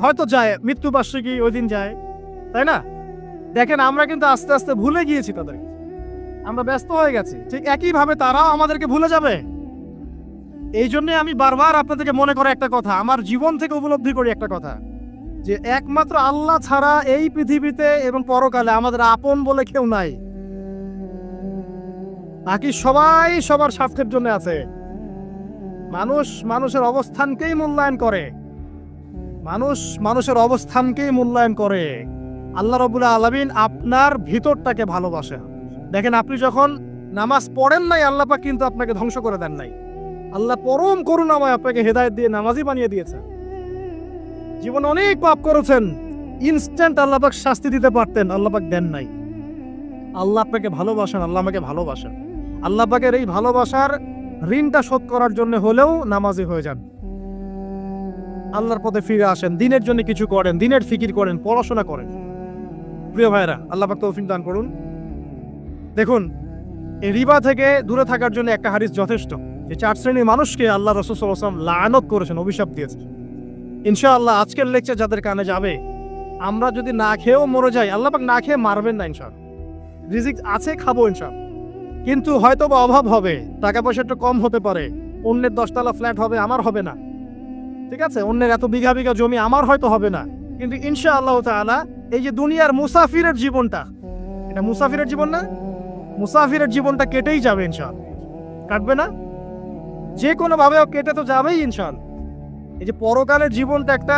হয়তো যায় মৃত্যুবার্ষিকী ওই দিন যায়, তাই না? দেখেন আমরা কিন্তু আস্তে আস্তে ভুলে গিয়েছি তাদেরকে, আমরা ব্যস্ত হয়ে গেছি। ঠিক একইভাবে তারাও আমাদেরকে ভুলে যাবে। এই জন্য আমি বারবার আপনাদেরকে মনে করে একটা কথা, আমার জীবন থেকে উপলব্ধি করি একটা কথা, যে একমাত্র আল্লাহ ছাড়া এই পৃথিবীতে এবং পরকালে আমাদের আপন বলে কেউ নাই। বাকি সবাই সবার স্বার্থের জন্য আছে। মানুষ মানুষের অবস্থানকেই মূল্যায়ন করে, মানুষ মানুষের অবস্থানকেই মূল্যায়ন করে। আল্লাহ রাব্বুল আলামিন আপনার ভিতরটাকে ভালোবাসে। দেখেন আপনি যখন নামাজ পড়েন নাই, আল্লাহ পাক কিন্তু আপনাকে ধ্বংস করে দেন নাই। আল্লাহ পরম করুণাময় আপনাকে হেদায়েত দিয়ে নামাজি বানিয়ে দিয়েছে। জীবনে অনেক পাপ করেছেন, ইনস্ট্যান্ট আল্লাহ পাক শাস্তি দিতে পারতেন, আল্লাহ পাক দেন নাই। আল্লাহ আপনাকে ভালোবাসেন, আল্লাহ আমাকে ভালোবাসেন। আল্লাহ পাকের এই ভালোবাসার ঋণটা শোধ করার জন্য হলেও নামাজি হয়ে যান, আল্লাহর পথে ফিরে আসেন, দিনের জন্য কিছু করেন, দিনের ফিকির করেন, পড়াশোনা করেন। প্রিয় ভাইরা, আল্লাহ পাক তৌফিক দান করুন। দেখুন, এই রিবা থেকে দূরে থাকার জন্য একটা হাদিস যথেষ্ট, যে 4 শ্রেণীর মানুষকে আল্লাহ রাসূল সাল্লাল্লাহু আলাইহি ওয়াসাল্লাম লানত করেছেন, অভিশাপ দিয়েছেন। ইনশাআল্লাহ আজকের লেকচার যাদের কানে যাবে, আমরা যদি না খেয়েও মরে যাই, আল্লাহ পাক না খেয়ে মারবেন না ইনশাআল্লাহ। রিজিক আছে, খাবো ইনশাআল্লাহ। কিন্তু হয়তো বা অভাব হবে, টাকা পয়সা একটু কম হতে পারে, অন্যের 10 তলা ফ্ল্যাট হবে, আমার হবে না, ঠিক আছে? অন্যের এত বিঘা বিঘা জমি আমার হয়তো হবে না, কিন্তু ইনশাআল্লাহ তাআলা এই যে দুনিয়ার মুসাফিরের জীবনটা, এটা মুসাফিরের জীবন না? মুসাফিরের জীবনটা কেটেই যাবে ইনশাআল্লাহ। কাটবে না? যে কোনো ভাবে কেটে তো যাবেই ইনশাআল্লাহ। এই যে পরকালের জীবনটা একটা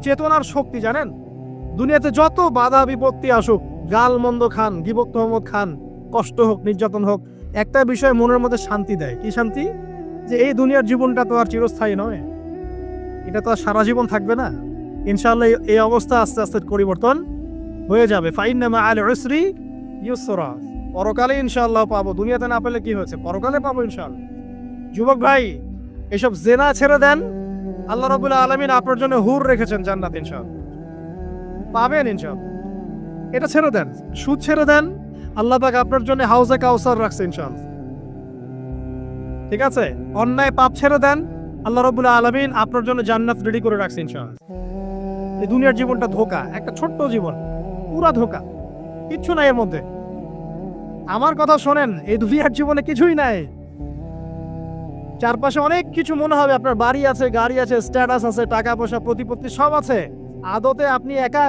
চেতনার শক্তি, জানেন? দুনিয়াতে যত বাধা বিপত্তি আসুক, গাল মন্দ খান, গীবত তহমত খান, কষ্ট হোক, নির্যাতন হোক, একটা বিষয় মনের মধ্যে শান্তি দেয়। কি শান্তি? যে এই দুনিয়ার জীবনটা তো আর চিরস্থায়ী নয়, এটা তো আর সারা জীবন থাকবে না। ইনশাআল্লাহ এই অবস্থা আস্তে আস্তে পরিবর্তন হয়ে যাবে। ফাইন্না মাআল উসরি ইউসরা, পরকালে ইনশাআল্লাহ পাবো। দুনিয়াতে না পেলে কি হয়েছে, পরকালে পাবো ইনশাআল্লাহ। যুবক ভাই, এসব জেনা ছেড়ে দেন, আল্লাহ রাব্বুল আলামিন আপনার জন্য হুর রেখেছেন জান্নাত, ইনশাআল্লাহ পাবেন ইনশাআল্লাহ। এটা ছেড়ে দেন, সুদ ছেড়ে দেন, আল্লাহ পাক আপনার জন্য হাউজে কাউসার রাখছে ইনশাআল্লাহ, ঠিক আছে? অন্যায় পাপ ছেড়ে দেন, আল্লাহ রাব্বুল আলামিন আপনার জন্য জান্নাত রেডি করে রাখছে ইনশাআল্লাহ। এই দুনিয়ার জীবনটা ধোঁকা, একটা ছোট্ট জীবন, পুরা ধোঁকা, কিচ্ছু নাই এর মধ্যে। আমার কথা শোনেন, এই দুনিয়ার জীবনে কিছুই নাই। চারপাশে অনেক কিছু মনে হবে, আপনার বাড়ি আছে, গাড়ি আছে, স্ট্যাটাস আছে, টাকা পয়সা, প্রতিপত্তি সব আছে, আদতে আপনি একা।